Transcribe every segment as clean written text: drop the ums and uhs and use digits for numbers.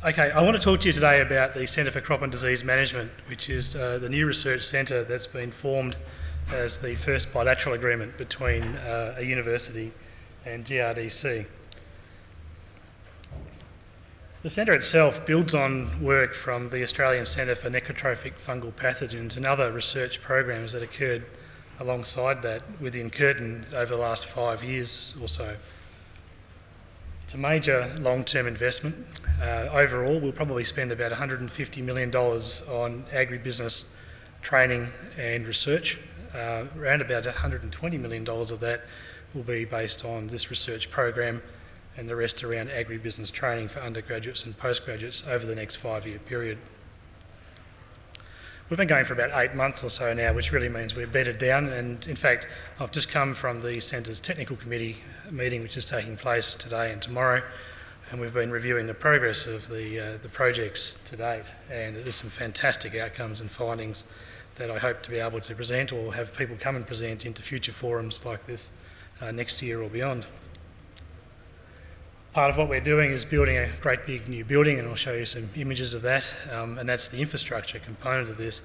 Okay, I want to talk to you today about the Centre for Crop and Disease Management, which is the new research centre that's been formed as the first bilateral agreement between a university and GRDC. The centre itself builds on work from the Australian Centre for Necrotrophic Fungal Pathogens and other research programs that occurred alongside that within Curtin over the last 5 years or so. It's a major long-term investment. Overall, we'll probably spend about $150 million on agribusiness training and research. Around about $120 million of that will be based on this research program, and the rest around agribusiness training for undergraduates and postgraduates over the next 5-year period. We've been going for about 8 months or so now, which really means we're bedded down, and in fact I've just come from the Centre's Technical Committee meeting, which is taking place today and tomorrow, and we've been reviewing the progress of the projects to date, and there's some fantastic outcomes and findings that I hope to be able to present or have people come and present into future forums like this next year or beyond. Part of what we're doing is building a great big new building, and I'll show you some images of that, and that's the infrastructure component of this.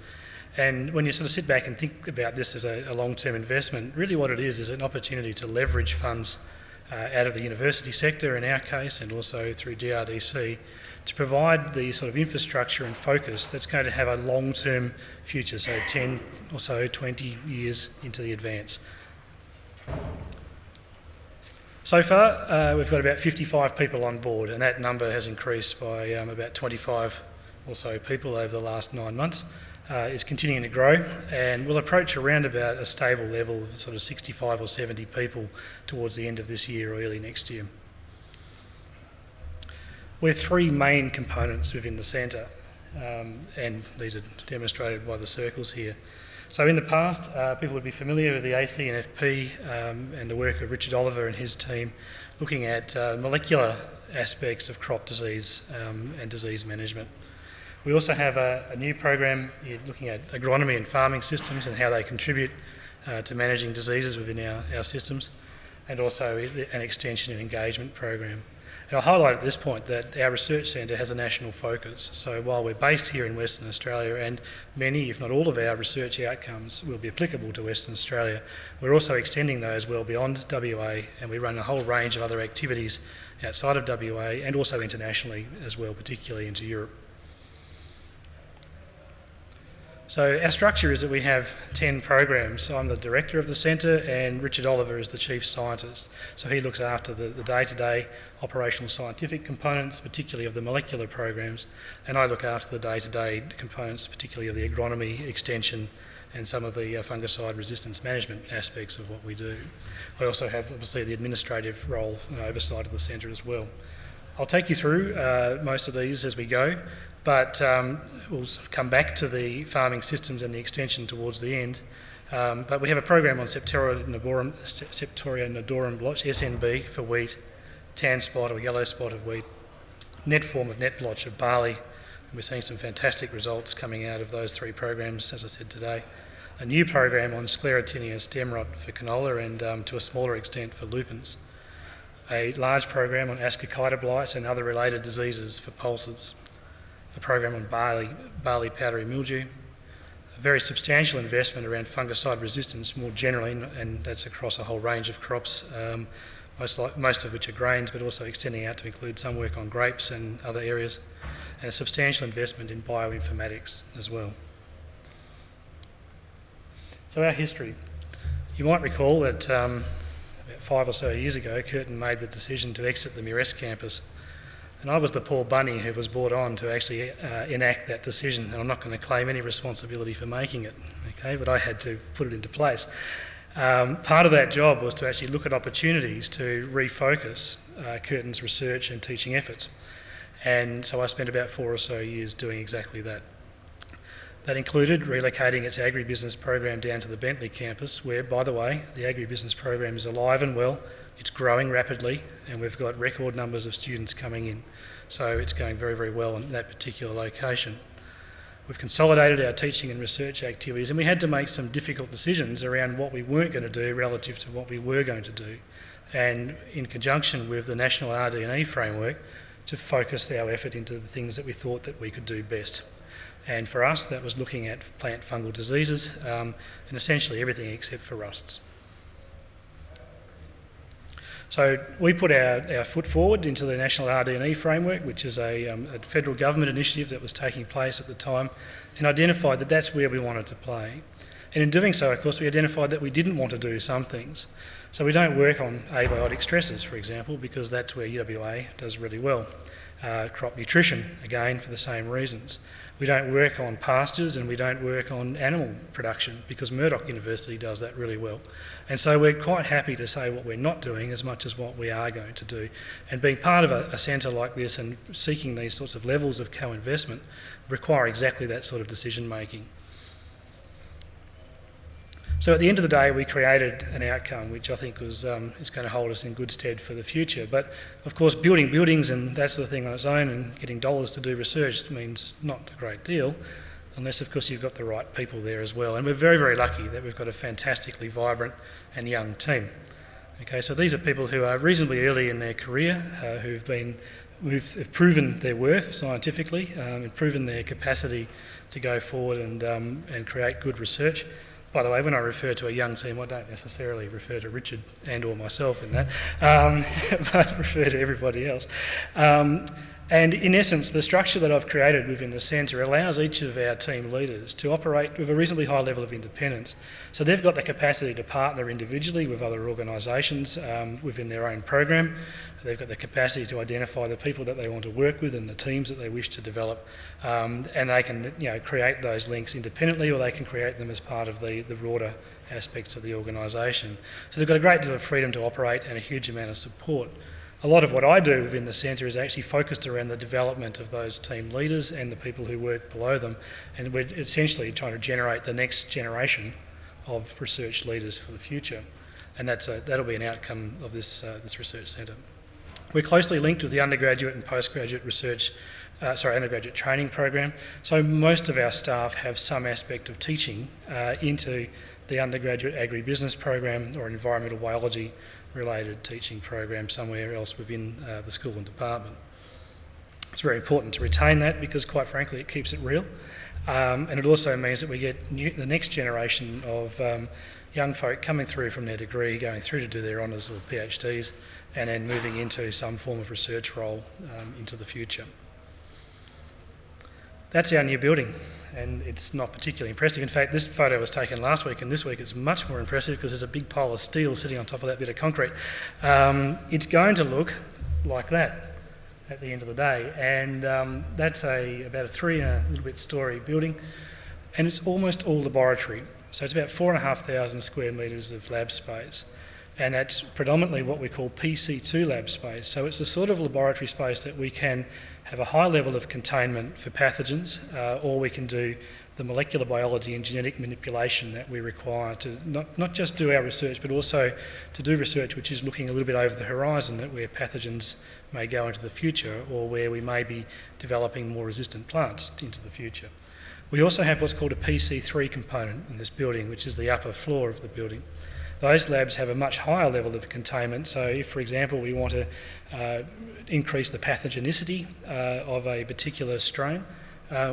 And when you sort of sit back and think about this as a long-term investment, really what it is an opportunity to leverage funds out of the university sector in our case, and also through GRDC, to provide the sort of infrastructure and focus that's going to have a long-term future, so 10 or so, 20 years into the advance. So far, we've got about 55 people on board, and that number has increased by about 25 or so people over the last 9 months. It's continuing to grow, and we'll approach around about a stable level of sort of 65 or 70 people towards the end of this year or early next year. We have 3 main components within the centre, and these are demonstrated by the circles here. So in the past, people would be familiar with the ACNFP and the work of Richard Oliver and his team looking at molecular aspects of crop disease and disease management. We also have a new program looking at agronomy and farming systems and how they contribute to managing diseases within our systems, and also an extension and engagement program. And I'll highlight at this point that our research centre has a national focus. So while we're based here in Western Australia, and many, if not all of our research outcomes will be applicable to Western Australia, we're also extending those well beyond WA, and we run a whole range of other activities outside of WA and also internationally as well, particularly into Europe. So our structure is that we have 10 programs. I'm the director of the centre, and Richard Oliver is the chief scientist. So he looks after the day-to-day operational scientific components, particularly of the molecular programs, and I look after the day-to-day components, particularly of the agronomy, extension, and some of the fungicide resistance management aspects of what we do. I also have obviously the administrative role and oversight of the centre as well. I'll take you through most of these as we go, but we'll come back to the farming systems and the extension towards the end. But we have a program on Septoria, Nodorum, Blotch, SNB for wheat, tan spot or yellow spot of wheat, net form of net blotch of barley. And we're seeing some fantastic results coming out of those 3 programs, as I said today. A new program on Sclerotinia stem rot for canola and to a smaller extent for lupins. A large program on ascochyta blight and other related diseases for pulses. A program on barley powdery mildew, a very substantial investment around fungicide resistance more generally, and that's across a whole range of crops, most of which are grains, but also extending out to include some work on grapes and other areas, and a substantial investment in bioinformatics as well. So our history. You might recall that about 5 or so years ago, Curtin made the decision to exit the Murress campus. And I was the poor bunny who was brought on to actually enact that decision, and I'm not going to claim any responsibility for making it, okay, but I had to put it into place. Part of that job was to actually look at opportunities to refocus Curtin's research and teaching efforts. And so I spent about 4 or so years doing exactly that. That included relocating its agribusiness program down to the Bentley campus, where, by the way, the agribusiness program is alive and well. It's growing rapidly, and we've got record numbers of students coming in. So it's going very, very well in that particular location. We've consolidated our teaching and research activities, and we had to make some difficult decisions around what we weren't going to do relative to what we were going to do. And in conjunction with the National RD&E framework, to focus our effort into the things that we thought that we could do best. And for us, that was looking at plant fungal diseases and essentially everything except for rusts. So we put our foot forward into the National RD&E framework, which is a federal government initiative that was taking place at the time, and identified that that's where we wanted to play. And in doing so, of course, we identified that we didn't want to do some things. So we don't work on abiotic stresses, for example, because that's where UWA does really well. Crop nutrition, again, for the same reasons. We don't work on pastures and we don't work on animal production because Murdoch University does that really well. And so we're quite happy to say what we're not doing as much as what we are going to do. And being part of a centre like this and seeking these sorts of levels of co-investment require exactly that sort of decision making. So at the end of the day, we created an outcome which I think was is going to hold us in good stead for the future. But of course, building buildings and that sort of thing on its own and getting dollars to do research means not a great deal, unless of course you've got the right people there as well. And we're very, very lucky that we've got a fantastically vibrant and young team. Okay, so these are people who are reasonably early in their career, who've proven their worth scientifically, and proven their capacity to go forward and create good research. By the way, when I refer to a young team, I don't necessarily refer to Richard and or myself in that, but refer to everybody else. And in essence, the structure that I've created within the centre allows each of our team leaders to operate with a reasonably high level of independence. So they've got the capacity to partner individually with other organisations within their own program. They've got the capacity to identify the people that they want to work with and the teams that they wish to develop, and they can create those links independently, or they can create them as part of the broader aspects of the organisation. So they've got a great deal of freedom to operate and a huge amount of support. A lot of what I do within the centre is actually focused around the development of those team leaders and the people who work below them, and we're essentially trying to generate the next generation of research leaders for the future, and that'll be an outcome of this research centre. We're closely linked with the undergraduate and postgraduate undergraduate training program, so most of our staff have some aspect of teaching into the undergraduate agribusiness program or environmental biology related teaching program somewhere else within the school and department. It's very important to retain that because, quite frankly, it keeps it real, and it also means that we get the next generation of young folk coming through from their degree, going through to do their honours or PhDs, and then moving into some form of research role into the future. That's our new building, and it's not particularly impressive. In fact, this photo was taken last week, and this week it's much more impressive because there's a big pile of steel sitting on top of that bit of concrete. It's going to look like that at the end of the day, and that's about a 3 and a little bit storey building, and it's almost all laboratory. So it's about 4,500 square metres of lab space, and that's predominantly what we call PC2 lab space. So it's the sort of laboratory space that we can have a high level of containment for pathogens, or we can do the molecular biology and genetic manipulation that we require to not just do our research, but also to do research which is looking a little bit over the horizon, that where pathogens may go into the future, or where we may be developing more resistant plants into the future. We also have what's called a PC3 component in this building, which is the upper floor of the building. Those labs have a much higher level of containment, so if, for example, we want to increase the pathogenicity of a particular strain,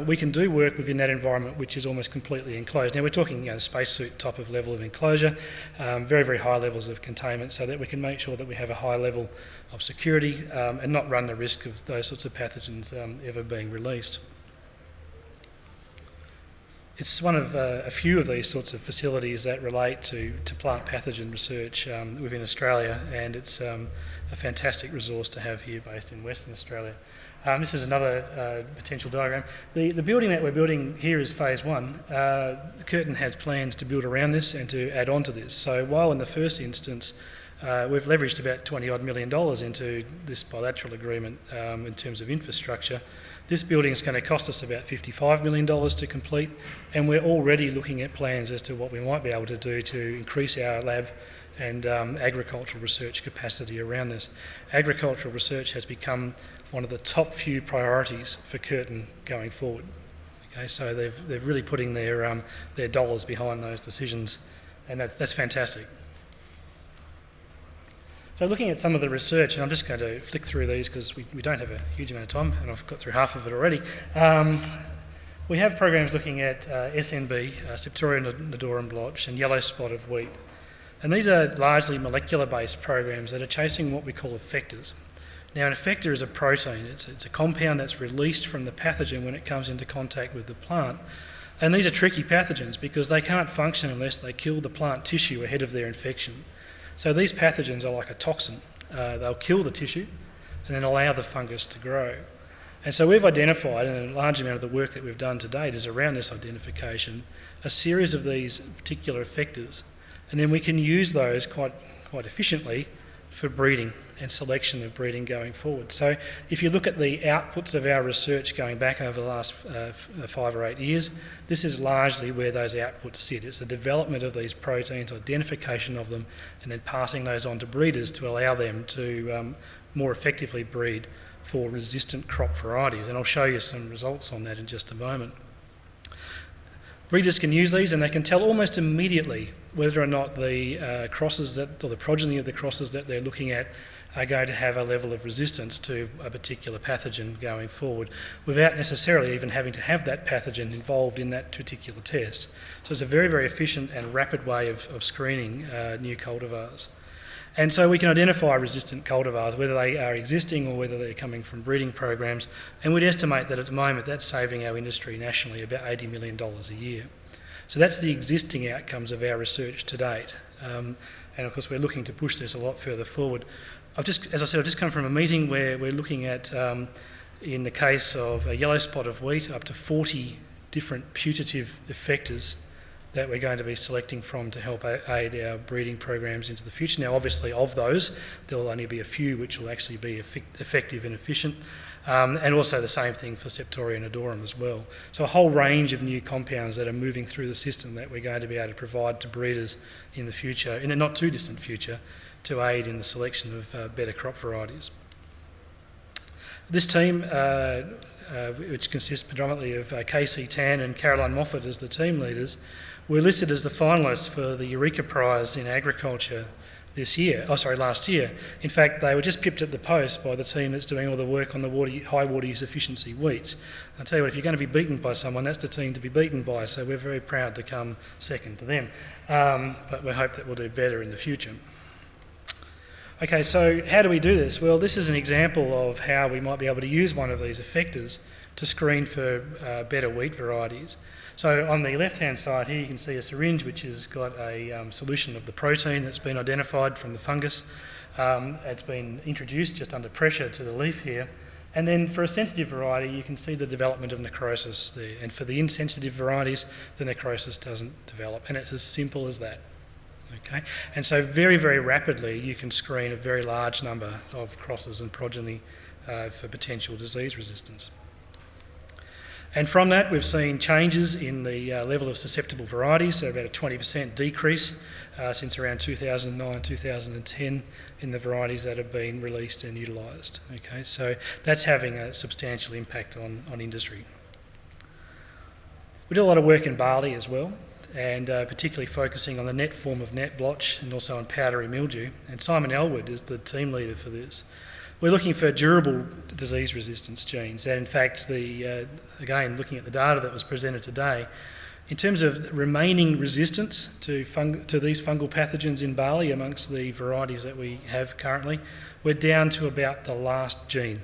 we can do work within that environment which is almost completely enclosed. Now we're talking spacesuit type of level of enclosure, very, very high levels of containment, so that we can make sure that we have a high level of security and not run the risk of those sorts of pathogens ever being released. It's one of a few of these sorts of facilities that relate to plant pathogen research within Australia, and it's a fantastic resource to have here based in Western Australia. This is another potential diagram. The building that we're building here is phase 1. Curtin has plans to build around this and to add on to this. So while in the first instance we've leveraged about $20 odd million into this bilateral agreement in terms of infrastructure, this building is going to cost us about $55 million to complete, and we're already looking at plans as to what we might be able to do to increase our lab and agricultural research capacity around this. Agricultural research has become one of the top few priorities for Curtin going forward. Okay, so they're really putting their dollars behind those decisions, and that's fantastic. So looking at some of the research, and I'm just going to flick through these because we don't have a huge amount of time, and I've got through half of it already. We have programs looking at SNB, Septoria, Nodorum, Blotch, and yellow spotted wheat. And these are largely molecular-based programs that are chasing what we call effectors. Now, an effector is a protein. It's a compound that's released from the pathogen when it comes into contact with the plant. And these are tricky pathogens because they can't function unless they kill the plant tissue ahead of their infection. So these pathogens are like a toxin. They'll kill the tissue and then allow the fungus to grow. And so we've identified, and a large amount of the work that we've done to date is around this identification, a series of these particular effectors. And then we can use those quite efficiently for breeding and selection of breeding going forward. So if you look at the outputs of our research going back over the last 5 or 8 years, this is largely where those outputs sit. It's the development of these proteins, identification of them, and then passing those on to breeders to allow them to more effectively breed for resistant crop varieties. And I'll show you some results on that in just a moment. Breeders can use these and they can tell almost immediately whether or not the crosses or the progeny of the crosses that they're looking at are going to have a level of resistance to a particular pathogen going forward without necessarily even having to have that pathogen involved in that particular test. So it's a very, very efficient and rapid way of screening new cultivars. And so we can identify resistant cultivars, whether they are existing or whether they're coming from breeding programs, and we'd estimate that at the moment that's saving our industry nationally about $80 million a year. So that's the existing outcomes of our research to date. And of course we're looking to push this a lot further forward. As I said, I've just come from a meeting where we're looking at, in the case of a yellow spot of wheat, up to 40 different putative effectors that we're going to be selecting from to help aid our breeding programs into the future. Now, obviously, of those, there will only be a few which will actually be effective and efficient, and also the same thing for Septoria and Nodorum as well. So a whole range of new compounds that are moving through the system that we're going to be able to provide to breeders in the future, in a not too distant future, to aid in the selection of better crop varieties. This team, which consists predominantly of Casey Tan and Caroline Moffat as the team leaders, were listed as the finalists for the Eureka Prize in Agriculture last year. In fact, they were just pipped at the post by the team that's doing all the work on the high water use efficiency wheat. I'll tell you what, if you're going to be beaten by someone, that's the team to be beaten by, so we're very proud to come second to them. But we hope that we'll do better in the future. Okay, so how do we do this? Well, this is an example of how we might be able to use one of these effectors to screen for better wheat varieties. So on the left-hand side here you can see a syringe which has got a solution of the protein that's been identified from the fungus. It's been introduced just under pressure to the leaf here. And then for a sensitive variety you can see the development of necrosis there. And for the insensitive varieties the necrosis doesn't develop, and it's as simple as that. Okay, and so very, very rapidly you can screen a very large number of crosses and progeny for potential disease resistance. And from that we've seen changes in the level of susceptible varieties, so about a 20% decrease since around 2009, 2010 in the varieties that have been released and utilised. Okay, so that's having a substantial impact on industry. We do a lot of work in barley as well, and particularly focusing on the net form of net blotch and also on powdery mildew. And Simon Elwood is the team leader for this. We're looking for durable disease resistance genes, and in fact, again, looking at the data that was presented today, in terms of remaining resistance to these fungal pathogens in barley amongst the varieties that we have currently, we're down to about the last gene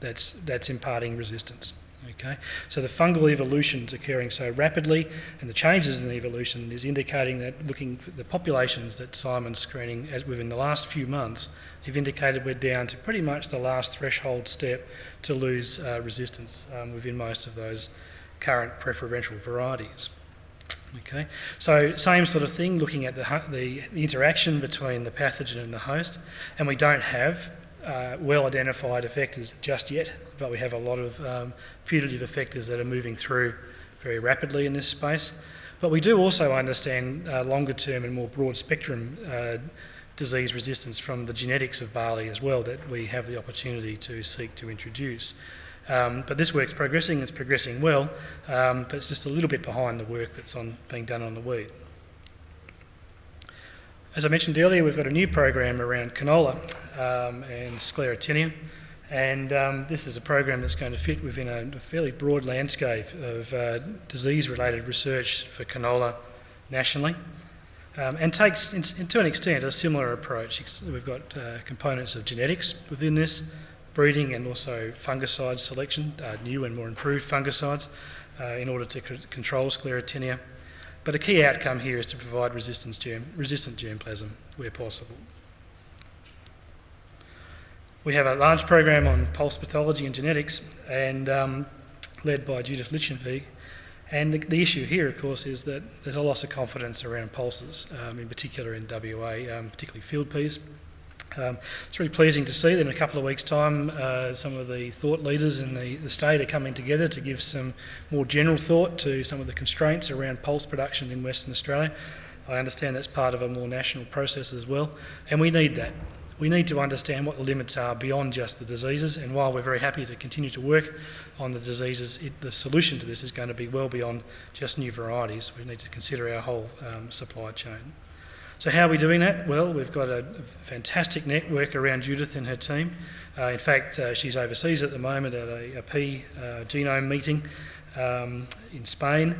that's imparting resistance. Okay, so the fungal evolution is occurring so rapidly, and the changes in the evolution is indicating that looking at the populations that Simon's screening as within the last few months have indicated we're down to pretty much the last threshold step to lose resistance within most of those current preferential varieties. Okay, so same sort of thing, looking at the interaction between the pathogen and the host, and we don't have well identified effectors just yet, but we have a lot of putative effectors that are moving through very rapidly in this space. But we do also understand longer term and more broad spectrum disease resistance from the genetics of barley as well that we have the opportunity to seek to introduce. But this work's progressing, it's progressing well, but it's just a little bit behind the work that's being done on the wheat. As I mentioned earlier, we've got a new program around canola and Sclerotinia, and this is a program that's going to fit within a fairly broad landscape of disease-related research for canola nationally, and takes, to an extent, a similar approach. We've got components of genetics within this, breeding and also fungicide selection, new and more improved fungicides in order to control Sclerotinia. But a key outcome here is to provide resistant germplasm where possible. We have a large program on pulse pathology and genetics, and led by Judith Lichtenberg. And the issue here, of course, is that there's a loss of confidence around pulses, in particular in WA, particularly field peas. It's really pleasing to see that in a couple of weeks' time some of the thought leaders in the state are coming together to give some more general thought to some of the constraints around pulse production in Western Australia. I understand that's part of a more national process as well, and we need that. We need to understand what the limits are beyond just the diseases, and while we're very happy to continue to work on the diseases, the solution to this is going to be well beyond just new varieties. We need to consider our whole supply chain. So how are we doing that? Well, we've got a fantastic network around Judith and her team. In fact, she's overseas at the moment at a pea genome meeting in Spain.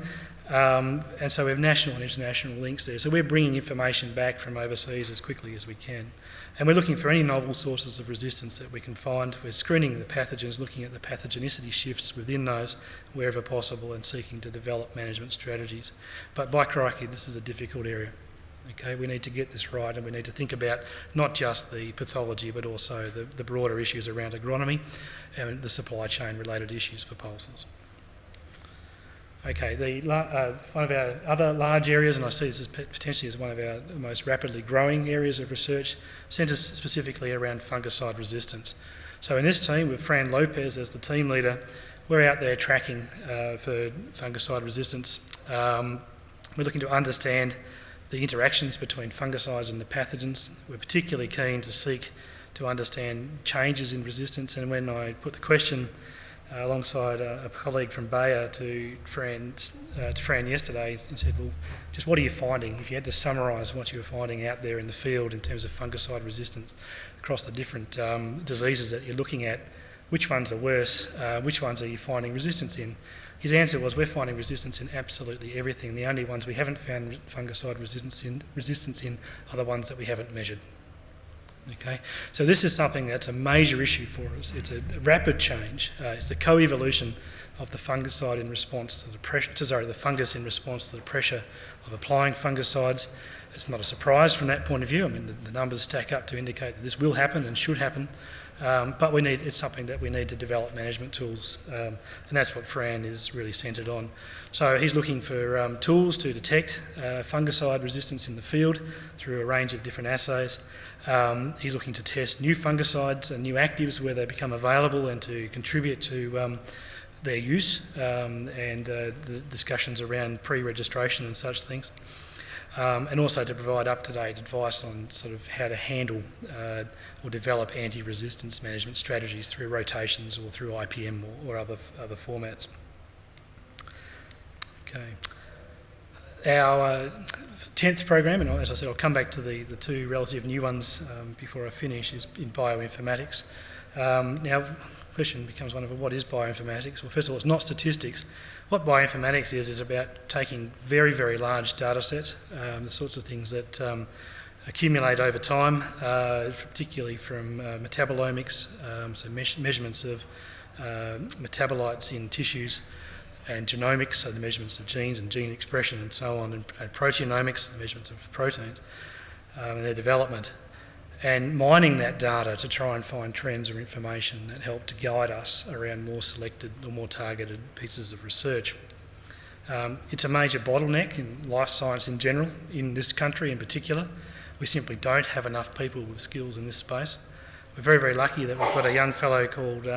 And so we have national and international links there. So we're bringing information back from overseas as quickly as we can. And we're looking for any novel sources of resistance that we can find. We're screening the pathogens, looking at the pathogenicity shifts within those wherever possible, and seeking to develop management strategies. But by crikey, this is a difficult area. Okay, we need to get this right, and we need to think about not just the pathology but also the broader issues around agronomy and the supply chain related issues for pulses. Okay, one of our other large areas, and I see this as potentially as one of our most rapidly growing areas of research, centres specifically around fungicide resistance. So in this team, with Fran Lopez as the team leader, we're out there tracking for fungicide resistance. We're looking to understand the interactions between fungicides and the pathogens. We're particularly keen to seek to understand changes in resistance, and when I put the question alongside a colleague from Bayer to Fran yesterday and said, well, just what are you finding? If you had to summarise what you were finding out there in the field in terms of fungicide resistance across the different diseases that you're looking at, which ones are worse? Which ones are you finding resistance in? His answer was, we're finding resistance in absolutely everything. The only ones we haven't found fungicide resistance in are the ones that we haven't measured. Okay, so this is something that's a major issue for us. It's a rapid change. It's the co-evolution of the fungicide in response to the pressure. The fungus in response to the pressure of applying fungicides. It's not a surprise from that point of view. I mean, the numbers stack up to indicate that this will happen and should happen. But it's something that we need to develop management tools, and that's what Fran is really centred on. So he's looking for tools to detect fungicide resistance in the field through a range of different assays. He's looking to test new fungicides and new actives where they become available and to contribute to their use and the discussions around pre-registration and such things. And also to provide up-to-date advice on sort of how to handle or develop anti-resistance management strategies through rotations or through IPM or other formats. Okay. Our 10th program, and as I said, I'll come back to the two relative new ones before I finish, is in bioinformatics. Now, the question becomes one of what is bioinformatics? Well, first of all, it's not statistics. What bioinformatics is about taking very, very large data sets, the sorts of things that accumulate over time, particularly from metabolomics, so measurements of metabolites in tissues, and genomics, so the measurements of genes and gene expression and so on, and proteomics, the measurements of proteins and their development, and mining that data to try and find trends or information that help to guide us around more selected or more targeted pieces of research. It's a major bottleneck in life science in general, in this country in particular. We simply don't have enough people with skills in this space. We're very, very lucky that we've got a young fellow called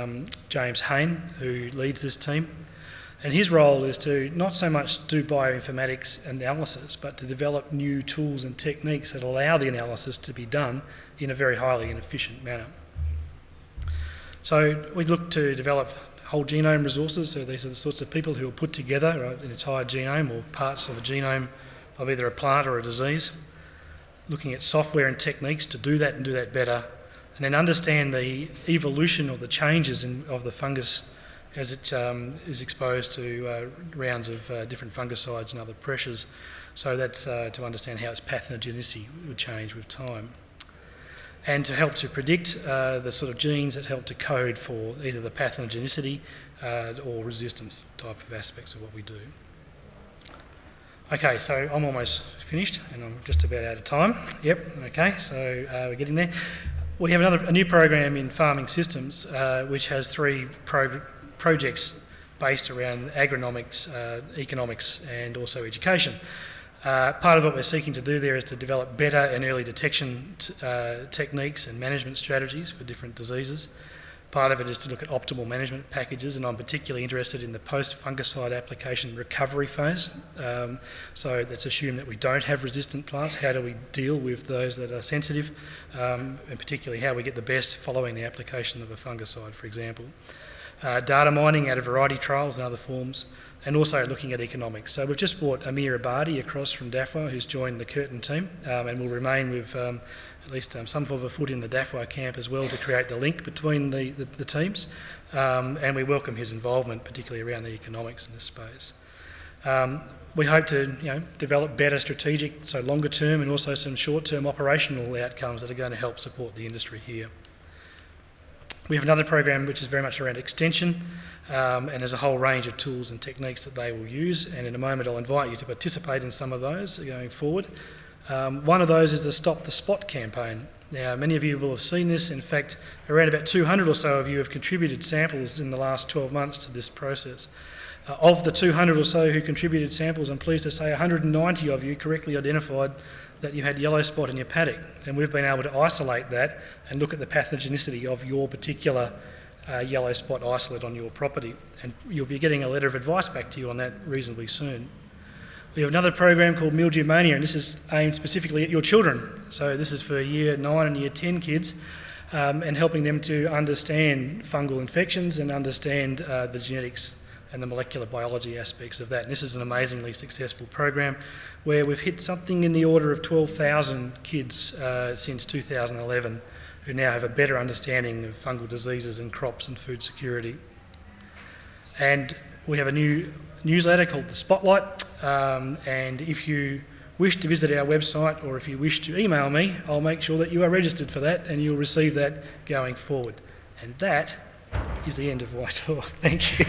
James Hain who leads this team. And his role is to not so much do bioinformatics analysis, but to develop new tools and techniques that allow the analysis to be done in a very highly and efficient manner. So we look to develop whole genome resources. So these are the sorts of people who will put together an entire genome or parts of a genome of either a plant or a disease. looking at software and techniques to do that and do that better, and then understand the evolution or the changes of the fungus as it is exposed to rounds of different fungicides and other pressures. So that's to understand how its pathogenicity would change with time. And to help to predict the sort of genes that help to code for either the pathogenicity or resistance type of aspects of what we do. Okay, so I'm almost finished and I'm just about out of time. Yep, okay, so we're getting there. We have a new program in farming systems which has three projects based around agronomics, economics and also education. Part of what we're seeking to do there is to develop better and early detection techniques and management strategies for different diseases. Part of it is to look at optimal management packages, and I'm particularly interested in the post-fungicide application recovery phase. So let's assume that we don't have resistant plants. How do we deal with those that are sensitive, and particularly how we get the best following the application of a fungicide, for example. Data mining out of variety trials and other forms, and also looking at economics. So we've just brought Amir Abadi across from DAFWA, who's joined the Curtin team, and will remain with at least some of a foot in the DAFWA camp as well to create the link between the teams, and we welcome his involvement, particularly around the economics in this space. We hope to develop better strategic, so longer term, and also some short-term operational outcomes that are going to help support the industry here. We have another program which is very much around extension, and there's a whole range of tools and techniques that they will use, and in a moment I'll invite you to participate in some of those going forward. One of those is the Stop the Spot campaign. Now, many of you will have seen this. In fact, around about 200 or so of you have contributed samples in the last 12 months to this process. Of the 200 or so who contributed samples, I'm pleased to say 190 of you correctly identified that you had yellow spot in your paddock, and we've been able to isolate that and look at the pathogenicity of your particular yellow spot isolate on your property, and you'll be getting a letter of advice back to you on that reasonably soon. We have another program called Mildew Mania, and this is aimed specifically at your children. So this is for Year 9 and Year 10 kids, and helping them to understand fungal infections and understand the genetics and the molecular biology aspects of that. And this is an amazingly successful program where we've hit something in the order of 12,000 kids since 2011 who now have a better understanding of fungal diseases and crops and food security. And we have a new newsletter called The Spotlight, and if you wish to visit our website or if you wish to email me, I'll make sure that you are registered for that and you'll receive that going forward. And that is the end of my talk. Thank you.